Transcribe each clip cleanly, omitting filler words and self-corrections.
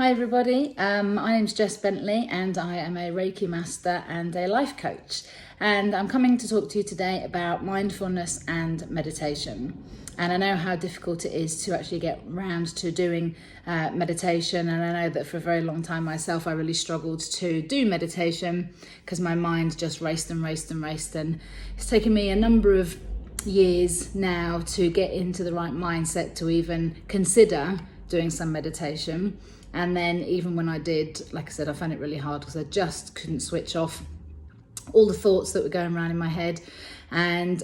Hi everybody, my name's Jess Bentley and I am a Reiki master and a life coach, and I'm coming to talk to you today about mindfulness and meditation. And I know how difficult it is to actually get round to doing meditation, and I know that for a very long time myself I really struggled to do meditation because my mind just raced, and it's taken me a number of years now to get into the right mindset to even consider doing some meditation. And then even when I did, like I said, I found it really hard because I just couldn't switch off all the thoughts that were going around in my head. And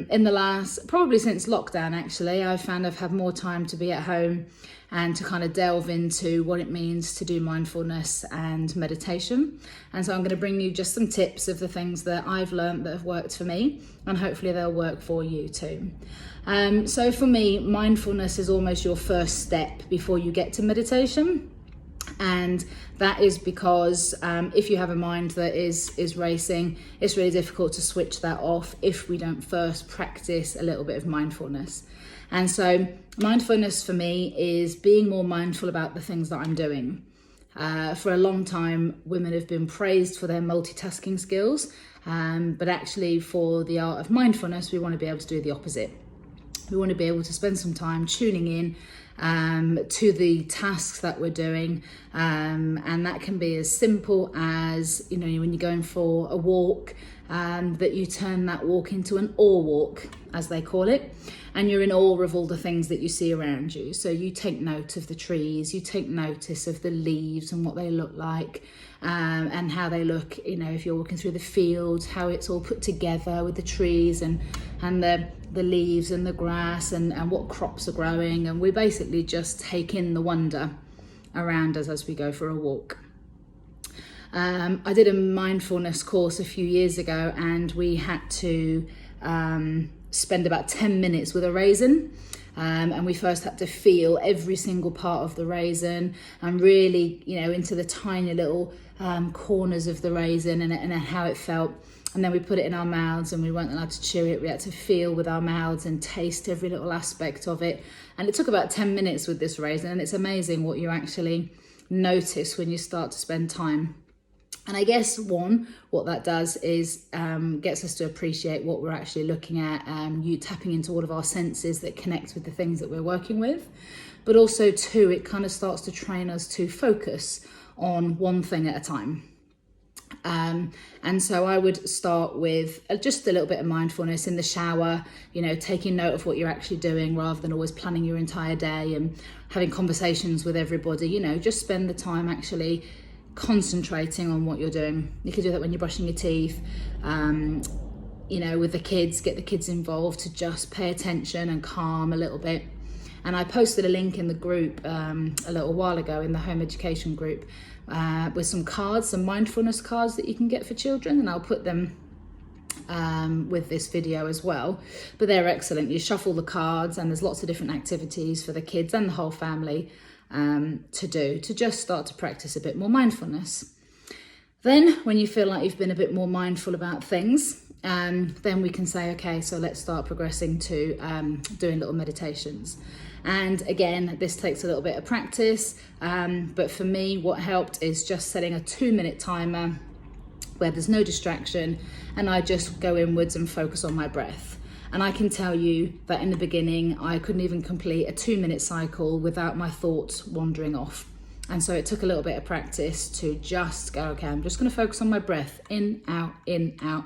in the last, probably since lockdown actually, I found I've had more time to be at home and to kind of delve into what it means to do mindfulness and meditation. And so I'm going to bring you just some tips of the things that I've learned that have worked for me, and hopefully they'll work for you too. So for me, mindfulness is almost your first step before you get to meditation. And that is because if you have a mind that is racing, it's really difficult to switch that off if we don't first practice a little bit of mindfulness. And so mindfulness for me is being more mindful about the things that I'm doing. For a long time, women have been praised for their multitasking skills, but actually for the art of mindfulness, we want to be able to do the opposite. We want to be able to spend some time tuning in to the tasks that we're doing, and that can be as simple as, you know, when you're going for a walk, that you turn that walk into an awe walk, as they call it, and you're in awe of all the things that you see around you. So you take note of the trees, you take notice of the leaves and what they look like, and how they look, you know, if you're walking through the field, how it's all put together with the trees and the leaves and the grass and what crops are growing. And we basically just take in the wonder around us as we go for a walk. I did a mindfulness course a few years ago, and we had to spend about 10 minutes with a raisin. And we first had to feel every single part of the raisin and really, you know, into the tiny little corners of the raisin and how it felt. And then we put it in our mouths, and we weren't allowed to chew it. We had to feel with our mouths and taste every little aspect of it. And it took about 10 minutes with this raisin, and it's amazing what you actually notice when you start to spend time. And I guess what that does is gets us to appreciate what we're actually looking at, you tapping into all of our senses that connect with the things that we're working with. But also too, it kind of starts to train us to focus on one thing at a time. And so I would start with just a little bit of mindfulness in the shower, you know, taking note of what you're actually doing rather than always planning your entire day and having conversations with everybody. You know, just spend the time actually concentrating on what you're doing. You could do that when you're brushing your teeth, you know, with the kids, get the kids involved to just pay attention and calm a little bit. And I posted a link in the group a little while ago, in the home education group, with some cards, some mindfulness cards that you can get for children, and I'll put them with this video as well. But they're excellent. You shuffle the cards, and there's lots of different activities for the kids and the whole family to do, to just start to practice a bit more mindfulness. Then when you feel like you've been a bit more mindful about things, then we can say, okay, so let's start progressing to doing little meditations. And again, this takes a little bit of practice, but for me, what helped is just setting a 2-minute timer where there's no distraction, and I just go inwards and focus on my breath. And I can tell you that in the beginning, I couldn't even complete a 2-minute cycle without my thoughts wandering off. And so it took a little bit of practice to just go, okay, I'm just going to focus on my breath, in, out, in, out.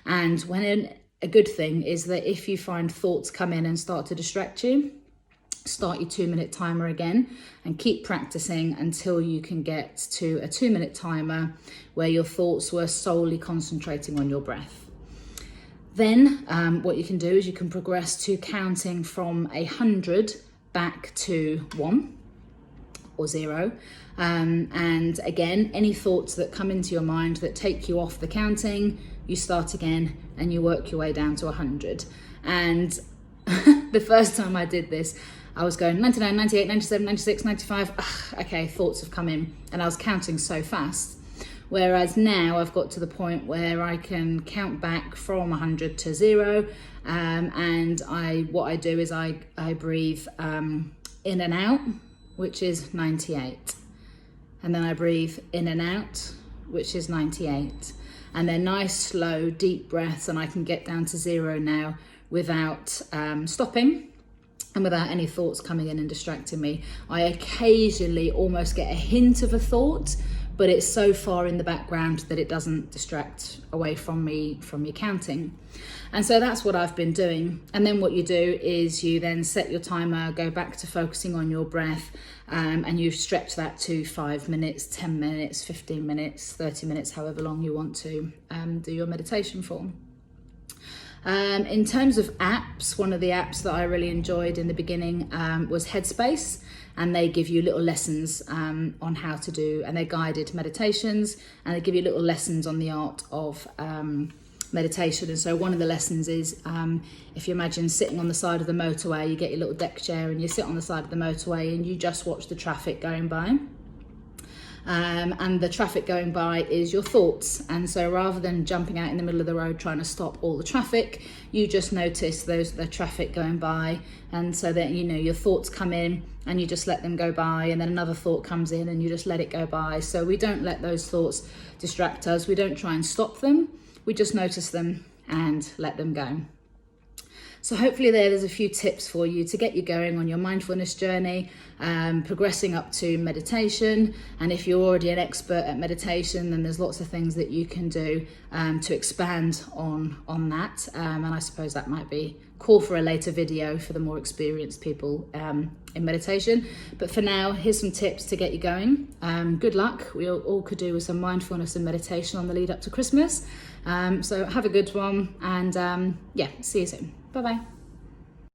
And a good thing is that if you find thoughts come in and start to distract you, start your 2-minute timer again and keep practicing until you can get to a 2-minute timer where your thoughts were solely concentrating on your breath. Then what you can do is you can progress to counting from 100 back to 1 or 0. And again, any thoughts that come into your mind that take you off the counting, you start again and you work your way down to 100. And the first time I did this, I was going 99, 98, 97, 96, 95. Okay, thoughts have come in, and I was counting so fast. Whereas now I've got to the point where I can count back from 100 to 0. And what I do is I breathe in and out, which is 98. and then I breathe in and out, which is 98. And they're nice, slow, deep breaths, and I can get down to 0 now without stopping and without any thoughts coming in and distracting me. I occasionally almost get a hint of a thought, but it's so far in the background that it doesn't distract away from me counting. And so that's what I've been doing. And then what you do is you then set your timer, go back to focusing on your breath, and you stretch that to 5 minutes, 10 minutes, 15 minutes, 30 minutes, however long you want to do your meditation for. In terms of apps, one of the apps that I really enjoyed in the beginning was Headspace, and they give you little lessons on how to do, and they're guided meditations, and they give you little lessons on the art of meditation. And so one of the lessons is, if you imagine sitting on the side of the motorway, you get your little deck chair and you sit on the side of the motorway and you just watch the traffic going by. And the traffic going by is your thoughts. And so rather than jumping out in the middle of the road trying to stop all the traffic, you just notice the traffic going by. And so that, your thoughts come in and you just let them go by, and then another thought comes in and you just let it go by. So we don't let those thoughts distract us. We don't try and stop them. We just notice them and let them go. So hopefully there's a few tips for you to get you going on your mindfulness journey, progressing up to meditation. And if you're already an expert at meditation, then there's lots of things that you can do to expand on that. And I suppose that might be call for a later video for the more experienced people in meditation. But for now, here's some tips to get you going. Good luck. We all could do with some mindfulness and meditation on the lead up to Christmas. So have a good one, and see you soon. Bye-bye.